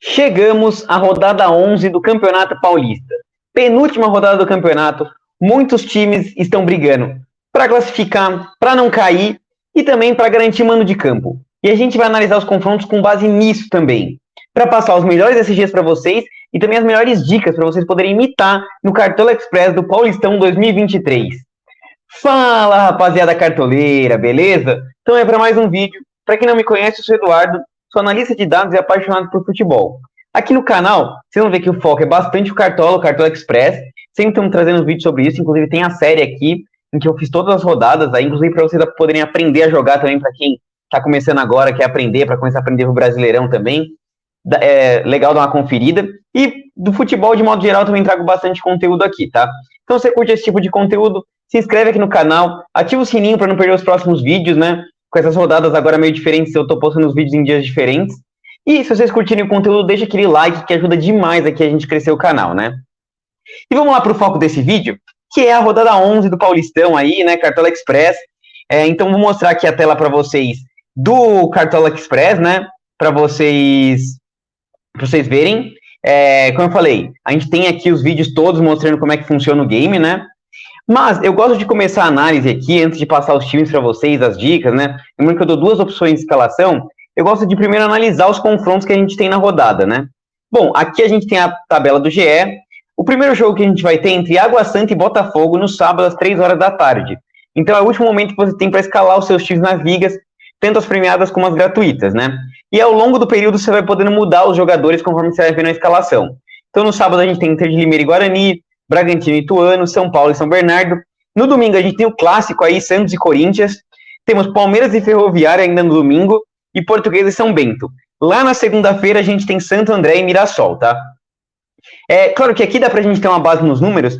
Chegamos à rodada 11 do Campeonato Paulista. Penúltima rodada do campeonato, muitos times estão brigando para classificar, para não cair e também para garantir mando de campo. E a gente vai analisar os confrontos com base nisso também, para passar os melhores SGs para vocês e também as melhores dicas para vocês poderem imitar no Cartola Express do Paulistão 2023. Fala, rapaziada cartoleira, beleza? Então é para mais um vídeo. Para quem não me conhece, eu sou Eduardo, sou analista de dados e apaixonado por futebol. Aqui no canal, vocês vão ver que o foco é bastante o Cartola Express. Sempre estamos trazendo vídeos sobre isso, inclusive tem a série aqui, em que eu fiz todas as rodadas, aí, inclusive para vocês poderem aprender a jogar também, para quem está começando agora, quer aprender, para começar a aprender o Brasileirão também. É legal dar uma conferida. E do futebol, de modo geral, também trago bastante conteúdo aqui, tá? Então, se você curte esse tipo de conteúdo, se inscreve aqui no canal, ativa o sininho para não perder os próximos vídeos, né? Com essas rodadas agora meio diferentes, eu tô postando os vídeos em dias diferentes. E se vocês curtirem o conteúdo, deixa aquele like que ajuda demais aqui a gente crescer o canal, né? E vamos lá para o foco desse vídeo, que é a rodada 11 do Paulistão aí, né? Cartola Express. Então, vou mostrar aqui a tela para vocês do Cartola Express, né? Para vocês verem. Como eu falei, a gente tem aqui os vídeos todos mostrando como é que funciona o game, né? Mas eu gosto de começar a análise aqui, antes de passar os times para vocês, as dicas, né? Lembrando que eu dou duas opções de escalação, eu gosto de primeiro analisar os confrontos que a gente tem na rodada, né? Bom, aqui a gente tem a tabela do GE. O primeiro jogo que a gente vai ter é entre Água Santa e Botafogo, no sábado, às 3 horas da tarde. Então é o último momento que você tem para escalar os seus times nas ligas, tanto as premiadas como as gratuitas, né? E ao longo do período você vai podendo mudar os jogadores conforme você vai vendo a escalação. Então no sábado a gente tem Inter de Limeira e Guarani, Bragantino e Ituano, São Paulo e São Bernardo. No domingo a gente tem o clássico aí, Santos e Corinthians. Temos Palmeiras e Ferroviária ainda no domingo e Portuguesa e São Bento. Lá na segunda-feira a gente tem Santo André e Mirassol, tá? Claro que aqui dá pra gente ter uma base nos números,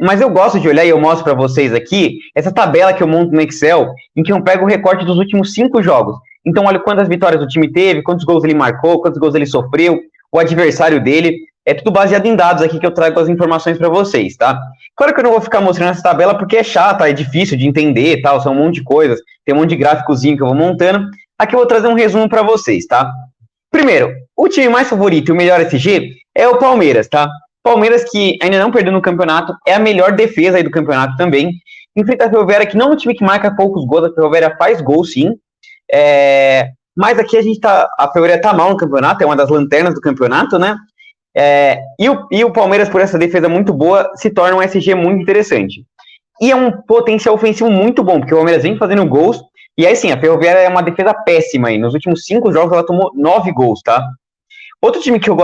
mas eu gosto de olhar e eu mostro para vocês aqui essa tabela que eu monto no Excel, em que eu pego o recorte dos últimos 5 jogos. Então olho quantas vitórias o time teve, quantos gols ele marcou, quantos gols ele sofreu, o adversário dele. É tudo baseado em dados aqui que eu trago as informações para vocês, tá? Claro que eu não vou ficar mostrando essa tabela porque é chata, é difícil de entender, tal, são um monte de coisas, tem um monte de gráficozinho que eu vou montando. Aqui eu vou trazer um resumo para vocês, tá? Primeiro, o time mais favorito e o melhor SG é o Palmeiras, tá? Palmeiras que ainda não perdeu no campeonato, é a melhor defesa aí do campeonato também. Enfrenta a Ferroviária, que não é um time que marca poucos gols, a Ferroviária faz gol sim. Mas aqui a Ferroviária tá mal no campeonato, é uma das lanternas do campeonato, né? E o Palmeiras, por essa defesa muito boa, se torna um SG muito interessante. E é um potencial ofensivo muito bom, porque o Palmeiras vem fazendo gols, e aí sim, a Ferroviária é uma defesa péssima aí. Nos últimos 5 jogos ela tomou 9 gols, tá? Outro time que eu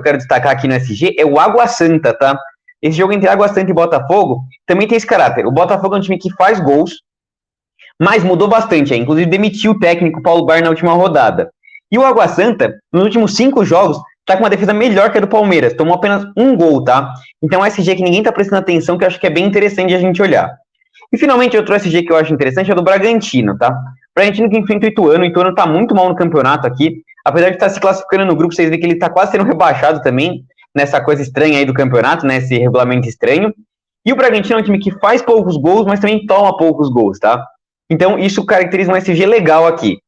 quero destacar aqui no SG é o Água Santa, tá? Esse jogo entre Água Santa e Botafogo também tem esse caráter. O Botafogo é um time que faz gols, mas mudou bastante, inclusive demitiu o técnico Paulo Baier na última rodada. E o Água Santa, nos últimos 5 jogos, tá com uma defesa melhor que a do Palmeiras, tomou apenas 1 gol, tá? Então é um SG que ninguém tá prestando atenção, que eu acho que é bem interessante a gente olhar. E finalmente, outro SG que eu acho interessante é o do Bragantino, tá? Bragantino que enfrenta o Ituano tá muito mal no campeonato aqui, apesar de estar se classificando no grupo, vocês veem que ele tá quase sendo rebaixado também, nessa coisa estranha aí do campeonato, né, esse regulamento estranho. E o Bragantino é um time que faz poucos gols, mas também toma poucos gols, tá? Então isso caracteriza um SG legal aqui.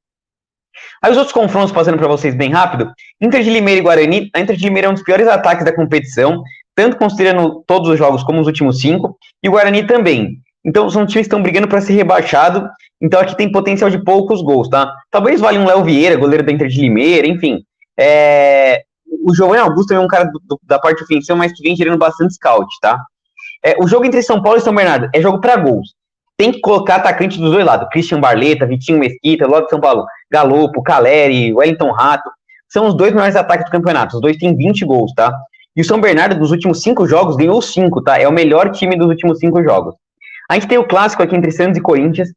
Aí os outros confrontos, passando para vocês bem rápido, Inter de Limeira e Guarani. A Inter de Limeira é um dos piores ataques da competição, tanto considerando todos os jogos como os últimos 5, e o Guarani também. Então são times que estão brigando para ser rebaixado, então aqui tem potencial de poucos gols, tá? Talvez valha um Léo Vieira, goleiro da Inter de Limeira, enfim. O Giovanni Augusto é um cara da parte ofensiva, mas que vem gerando bastante scout, tá? O jogo entre São Paulo e São Bernardo é jogo para gols. Tem que colocar atacante dos dois lados. Christian Barleta, Vitinho Mesquita, logo de São Paulo, Galopo, Caleri, Wellington Rato. São os dois melhores ataques do campeonato. Os dois têm 20 gols, tá? E o São Bernardo, dos últimos 5 jogos, ganhou 5, tá? É o melhor time dos últimos 5 jogos. A gente tem o clássico aqui entre Santos e Corinthians.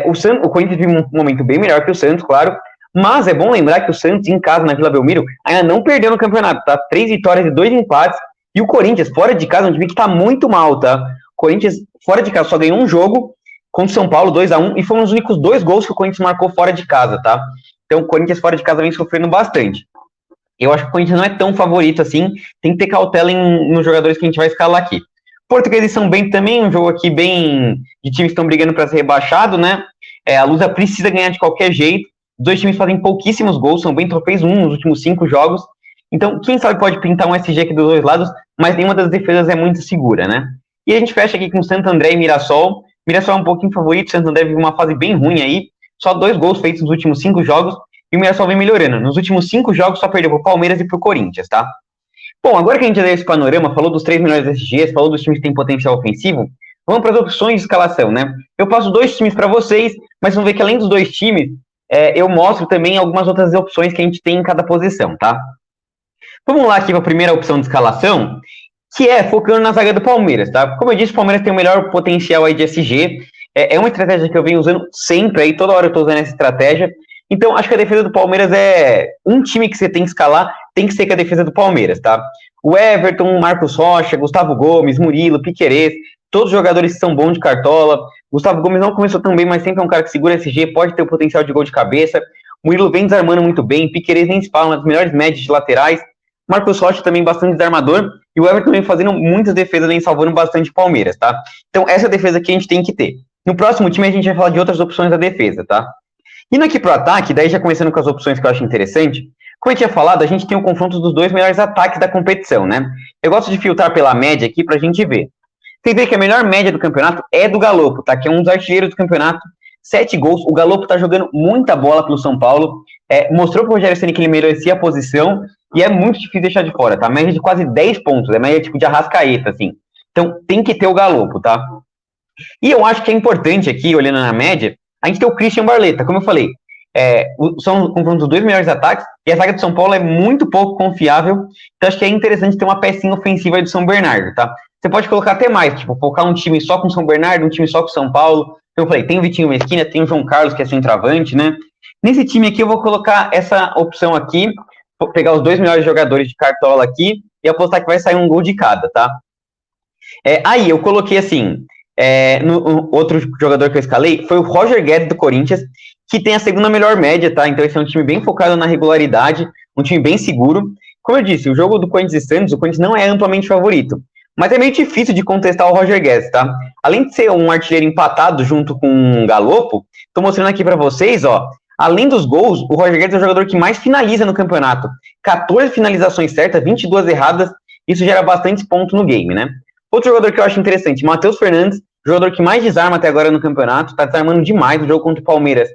O Corinthians vive um momento bem melhor que o Santos, claro. Mas é bom lembrar que o Santos, em casa, na Vila Belmiro, ainda não perdeu no campeonato, tá? 3 vitórias e 2 empates. E o Corinthians, fora de casa, é um time que tá muito mal, tá? O Corinthians, fora de casa, só ganhou um jogo contra o São Paulo, 2-1, e foram os únicos 2 gols que o Corinthians marcou fora de casa, tá? Então o Corinthians fora de casa vem sofrendo bastante. Eu acho que o Corinthians não é tão favorito assim, tem que ter cautela nos jogadores que a gente vai escalar aqui. Portuguesa e São Bento também, um jogo aqui bem de times que estão brigando para ser rebaixado, né? A Lusa precisa ganhar de qualquer jeito, Os dois times fazem pouquíssimos gols, São Bento fez um nos últimos 5 jogos. Então, quem sabe pode pintar um SG aqui dos dois lados, mas nenhuma das defesas é muito segura, né? E a gente fecha aqui com Santo André e Mirassol. Mirassol é um pouquinho favorito, Santo André vive uma fase bem ruim aí, só 2 gols feitos nos últimos 5 jogos, e o Mirassol vem melhorando. Nos últimos 5 jogos só perdeu pro Palmeiras e pro Corinthians, tá? Bom, agora que a gente já deu esse panorama, falou dos 3 melhores SGs, falou dos times que têm potencial ofensivo, vamos para as opções de escalação, né? Eu passo 2 times para vocês, mas vamos ver que além dos 2 times, eu mostro também algumas outras opções que a gente tem em cada posição, tá? Vamos lá aqui para a primeira opção de escalação, que é focando na zaga do Palmeiras, tá? Como eu disse, o Palmeiras tem o melhor potencial aí de SG, é uma estratégia que eu venho usando sempre aí, toda hora eu tô usando essa estratégia. Então, acho que a defesa do Palmeiras é um time que você tem que escalar, tem que ser com a defesa do Palmeiras, tá? O Everton, Marcos Rocha, Gustavo Gomes, Murilo, Piquerez, todos os jogadores que são bons de cartola. Gustavo Gomes não começou tão bem, mas sempre é um cara que segura SG, pode ter o potencial de gol de cabeça. Murilo vem desarmando muito bem, Piquerez nem se fala, uma das melhores médias de laterais. Marcos Rocha também bastante desarmador, e o Everton vem fazendo muitas defesas, vem salvando bastante o Palmeiras, tá? Então, essa defesa aqui a gente tem que ter. No próximo time a gente vai falar de outras opções da defesa, tá? Indo aqui pro ataque, daí já começando com as opções que eu acho interessante, como eu tinha falado, a gente tem o confronto dos 2 melhores ataques da competição, né? Eu gosto de filtrar pela média aqui pra gente ver. Vocês veem que a melhor média do campeonato é do Galopo, tá? Que é um dos artilheiros do campeonato, 7 gols. O Galopo tá jogando muita bola pelo São Paulo, mostrou pro Rogério Ceni que ele merecia a posição, e é muito difícil deixar de fora, tá? Média de quase 10 pontos, é média tipo de Arrascaeta, assim. Então tem que ter o Galopo, tá? E eu acho que é importante aqui, olhando na média, a gente ter o Christian Barletta, como eu falei, são confrontos dos 2 melhores ataques, e a zaga do São Paulo é muito pouco confiável, então acho que é interessante ter uma pecinha ofensiva aí do São Bernardo, tá? Você pode colocar até mais, tipo, focar um time só com o São Bernardo, um time só com o São Paulo. Então eu falei, tem o Vitinho Mesquita, tem o João Carlos, que é centroavante, né? Nesse time aqui eu vou colocar essa opção aqui, vou pegar os 2 melhores jogadores de cartola aqui, e apostar que vai sair um gol de cada, tá? Aí eu coloquei assim, no outro jogador que eu escalei foi o Roger Guedes do Corinthians, que tem a segunda melhor média, tá? Então esse é um time bem focado na regularidade, um time bem seguro. Como eu disse, o jogo do Corinthians e Santos, o Corinthians não é amplamente favorito, mas é meio difícil de contestar o Roger Guedes, tá? Além de ser um artilheiro empatado junto com um Galopo, tô mostrando aqui para vocês, ó, além dos gols, o Roger Guedes é o jogador que mais finaliza no campeonato. 14 finalizações certas, 22 erradas, isso gera bastante pontos no game, né? Outro jogador que eu acho interessante, Matheus Fernandes, jogador que mais desarma até agora no campeonato, tá desarmando demais. O jogo contra o Palmeiras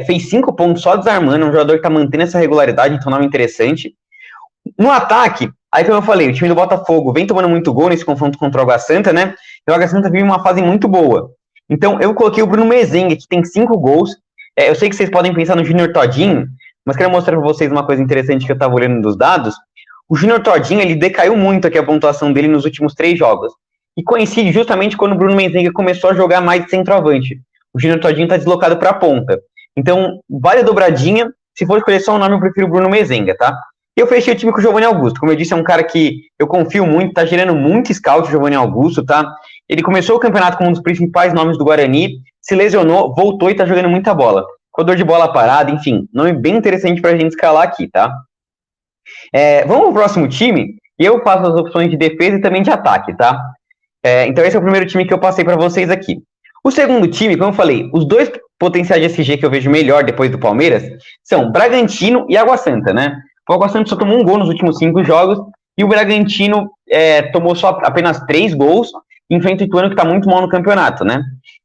fez 5 pontos só desarmando, é um jogador que tá mantendo essa regularidade, então nome interessante. No ataque, aí como eu falei, o time do Botafogo vem tomando muito gol nesse confronto contra o Água Santa, né? E o Água Santa vive uma fase muito boa. Então eu coloquei o Bruno Mezenga, que tem 5 gols. Eu sei que vocês podem pensar no Júnior Todinho, mas quero mostrar para vocês uma coisa interessante que eu tava olhando dos dados. O Júnior Todinho, ele decaiu muito aqui a pontuação dele nos últimos 3 jogos. E coincide justamente quando o Bruno Mezenga começou a jogar mais de centroavante. O Júnior Todinho tá deslocado para a ponta. Então, vale a dobradinha. Se for escolher só um nome, eu prefiro o Bruno Mezenga, tá? Eu fechei o time com o Giovanni Augusto. Como eu disse, é um cara que eu confio muito, tá gerando muito scout, o Giovanni Augusto, tá? Ele começou o campeonato como um dos principais nomes do Guarani, se lesionou, voltou e tá jogando muita bola. Corredor de bola parada, enfim, nome bem interessante pra gente escalar aqui, tá? Vamos pro próximo time, e eu passo as opções de defesa e também de ataque, tá? Então esse é o primeiro time que eu passei pra vocês aqui. O segundo time, como eu falei, os 2 potenciais de SG que eu vejo melhor depois do Palmeiras são Bragantino e Água Santa, né? O Água Santa só tomou 1 gol nos últimos 5 jogos, e o Bragantino tomou só apenas 3 gols, em frente ao Ituano, que está muito mal no campeonato, né?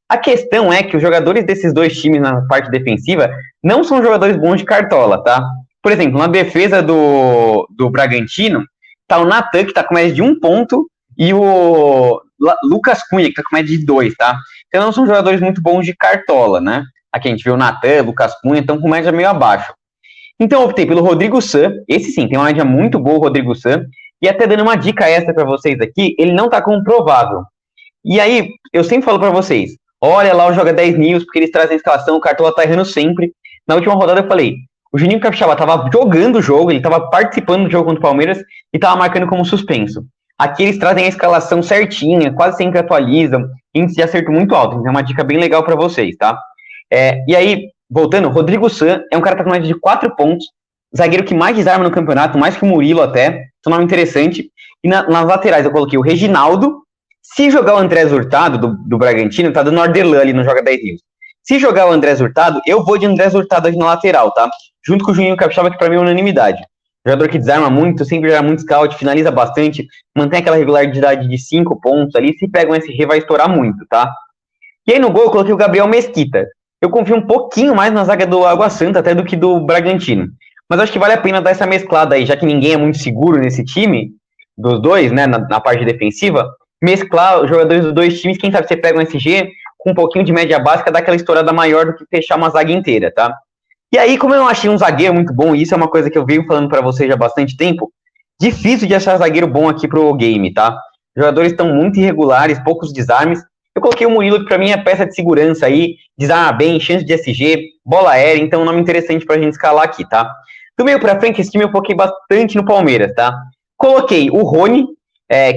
A questão é que os jogadores desses 2 times na parte defensiva não são jogadores bons de cartola, tá? Por exemplo, na defesa do Bragantino, tá o Natan, que tá com média de 1 ponto, e o Lucas Cunha, que tá com média de 2, tá? Então não são jogadores muito bons de cartola, né? Aqui a gente vê o Natan, Lucas Cunha, estão com média meio abaixo. Então eu optei pelo Rodrigo San, esse sim, tem uma média muito boa o Rodrigo San, e até dando uma dica extra para vocês aqui, ele não tá como provável. E aí, eu sempre falo para vocês, olha lá o Joga 10 News, porque eles trazem a escalação, o Cartola tá errando sempre. Na última rodada eu falei, o Juninho Capixaba tava jogando o jogo, ele tava participando do jogo contra o Palmeiras e tava marcando como suspenso. Aqui eles trazem a escalação certinha, quase sempre atualizam, índice de acerto muito alto, então é uma dica bem legal para vocês, tá? E aí, voltando, Rodrigo San é um cara que tá com média de 4 pontos, zagueiro que mais desarma no campeonato, mais que o Murilo até, então nome interessante. E nas laterais eu coloquei o Reginaldo. Se jogar o Andrés Hurtado, do Bragantino, tá dando Ardelan ali no Joga 10 Rios. Se jogar o Andrés Hurtado, eu vou de Andrés Hurtado aqui na lateral, tá? Junto com o Juninho Capixaba, que pra mim é unanimidade. Jogador que desarma muito, sempre gera muito scout, finaliza bastante, mantém aquela regularidade de 5 pontos ali. Se pega um SG, vai estourar muito, tá? E aí no gol eu coloquei o Gabriel Mesquita. Eu confio um pouquinho mais na zaga do Água Santa até do que do Bragantino. Mas acho que vale a pena dar essa mesclada aí, já que ninguém é muito seguro nesse time, dos dois, né, na parte defensiva, mesclar os jogadores dos dois times, quem sabe você pega um SG com um pouquinho de média básica, dá aquela estourada maior do que fechar uma zaga inteira, tá? E aí, como eu não achei um zagueiro muito bom, e isso é uma coisa que eu venho falando para vocês já há bastante tempo, difícil de achar zagueiro bom aqui pro game, tá? Os jogadores estão muito irregulares, poucos desarmes. Eu coloquei o Murilo, que pra mim é peça de segurança aí, desarma bem, chance de SG, bola aérea, então é um nome interessante pra gente escalar aqui, tá? Do meio pra frente, esse time eu foquei bastante no Palmeiras, tá? Coloquei o Rony,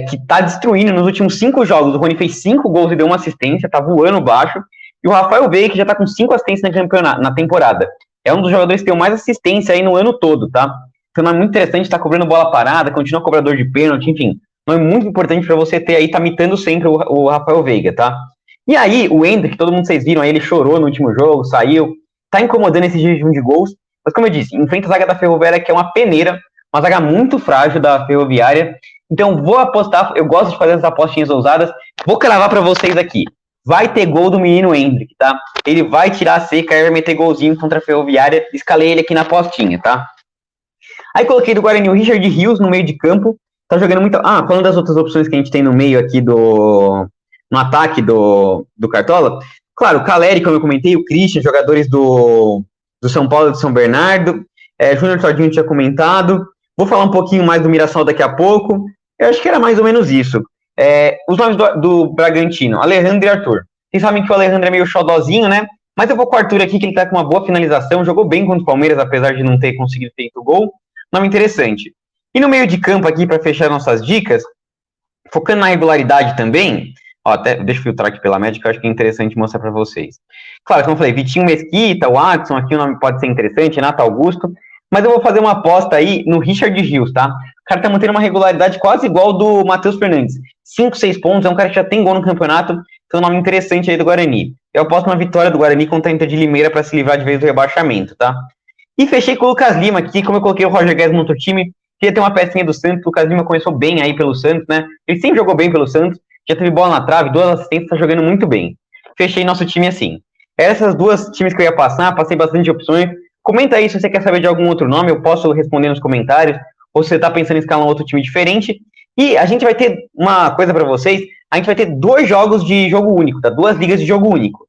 que tá destruindo nos últimos 5 jogos. O Rony fez 5 gols e deu uma assistência, tá voando baixo. E o Rafael Veiga, que já tá com 5 assistências na temporada. É um dos jogadores que tem mais assistência aí no ano todo, tá? Então é muito interessante, tá cobrando bola parada, continua cobrador de pênalti, enfim. Não é muito importante para você ter aí, tá mitando sempre o Rafael Veiga, tá? E aí, o Hendrick, todo mundo vocês viram aí, ele chorou no último jogo, saiu, tá incomodando esse jejum de gols. Mas como eu disse, enfrenta a zaga da Ferroviária, que é uma peneira, uma zaga muito frágil da Ferroviária. Então vou apostar, eu gosto de fazer essas apostinhas ousadas, vou cravar para vocês aqui. Vai ter gol do menino Hendrick, tá? Ele vai tirar a seca e vai meter golzinho contra a Ferroviária. Escalei ele aqui na apostinha, tá? Aí coloquei do Guarani o Richard Rios no meio de campo. Tá jogando muito. Ah, falando das outras opções que a gente tem no meio aqui no ataque do Cartola. Claro, o Caleri, como eu comentei, o Christian, jogadores do São Paulo e do São Bernardo. Júnior Todinho tinha comentado. Vou falar um pouquinho mais do Mirassol daqui a pouco. Eu acho que era mais ou menos isso. Os nomes do Bragantino, Alejandro e Arthur. Vocês sabem que o Alejandro é meio xodozinho, né? Mas eu vou com o Arthur aqui, que ele tá com uma boa finalização. Jogou bem contra o Palmeiras, apesar de não ter conseguido feito o gol. Nome interessante. E no meio de campo aqui, para fechar nossas dicas, focando na regularidade também, até deixa eu filtrar aqui pela médica, eu acho que é interessante mostrar para vocês. Claro, como eu falei, Vitinho Mesquita, o Watson, aqui o nome pode ser interessante, Renato Augusto, mas eu vou fazer uma aposta aí no Richard Rios, tá? O cara tá mantendo uma regularidade quase igual do Matheus Fernandes. 5, 6 pontos, é um cara que já tem gol no campeonato, então é um nome interessante aí do Guarani. Eu aposto na vitória do Guarani contra a Inter de Limeira para se livrar de vez do rebaixamento, tá? E fechei com o Lucas Lima aqui, como eu coloquei o Roger Guedes no outro time, queria ter uma pecinha do Santos. O Lucas Lima começou bem aí pelo Santos, né? Ele sempre jogou bem pelo Santos, já teve bola na trave, 2 assistências, tá jogando muito bem. Fechei nosso time assim. Essas 2 times que eu ia passar, passei bastante opções. Comenta aí se você quer saber de algum outro nome, eu posso responder nos comentários, ou se você tá pensando em escalar um outro time diferente. E a gente vai ter uma coisa para vocês, a gente vai ter 2 jogos de jogo único, tá? 2 ligas de jogo único.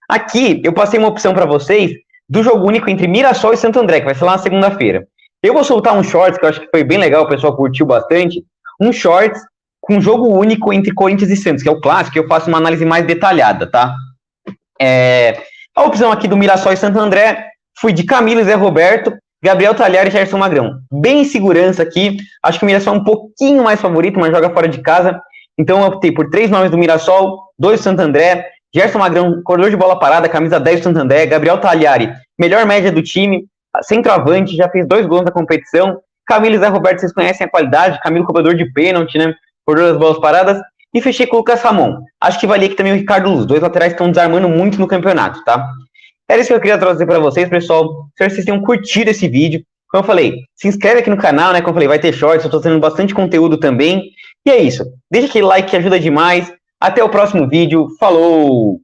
Aqui, eu passei uma opção para vocês do jogo único entre Mirassol e Santo André, que vai ser lá na segunda-feira. Eu vou soltar um shorts, que eu acho que foi bem legal, o pessoal curtiu bastante, um shorts com jogo único entre Corinthians e Santos, que é o clássico, que eu faço uma análise mais detalhada, tá? A opção aqui do Mirassol e Santo André, fui de Camilo e Zé Roberto, Gabriel Talhar e Gerson Magrão. Bem em segurança aqui, acho que o Mirassol é um pouquinho mais favorito, mas joga fora de casa, então eu optei por 3 nomes do Mirassol, 2 do Santo André, Gerson Magrão, corredor de bola parada, camisa 10 do Santo André, Gabriel Talhari, melhor média do time, centroavante, já fez 2 gols na competição. Camilo e Zé Roberto, vocês conhecem a qualidade, Camilo cobrador de pênalti, né, corredor das bolas paradas, e fechei com o Lucas Ramon. Acho que valia aqui também o Ricardo Luz, 2 laterais que estão desarmando muito no campeonato, tá? Era isso que eu queria trazer para vocês, pessoal. Espero que vocês tenham curtido esse vídeo. Como eu falei, se inscreve aqui no canal, né, como eu falei, vai ter shorts, eu tô tendo bastante conteúdo também. E é isso, deixa aquele like que ajuda demais. Até o próximo vídeo, falou!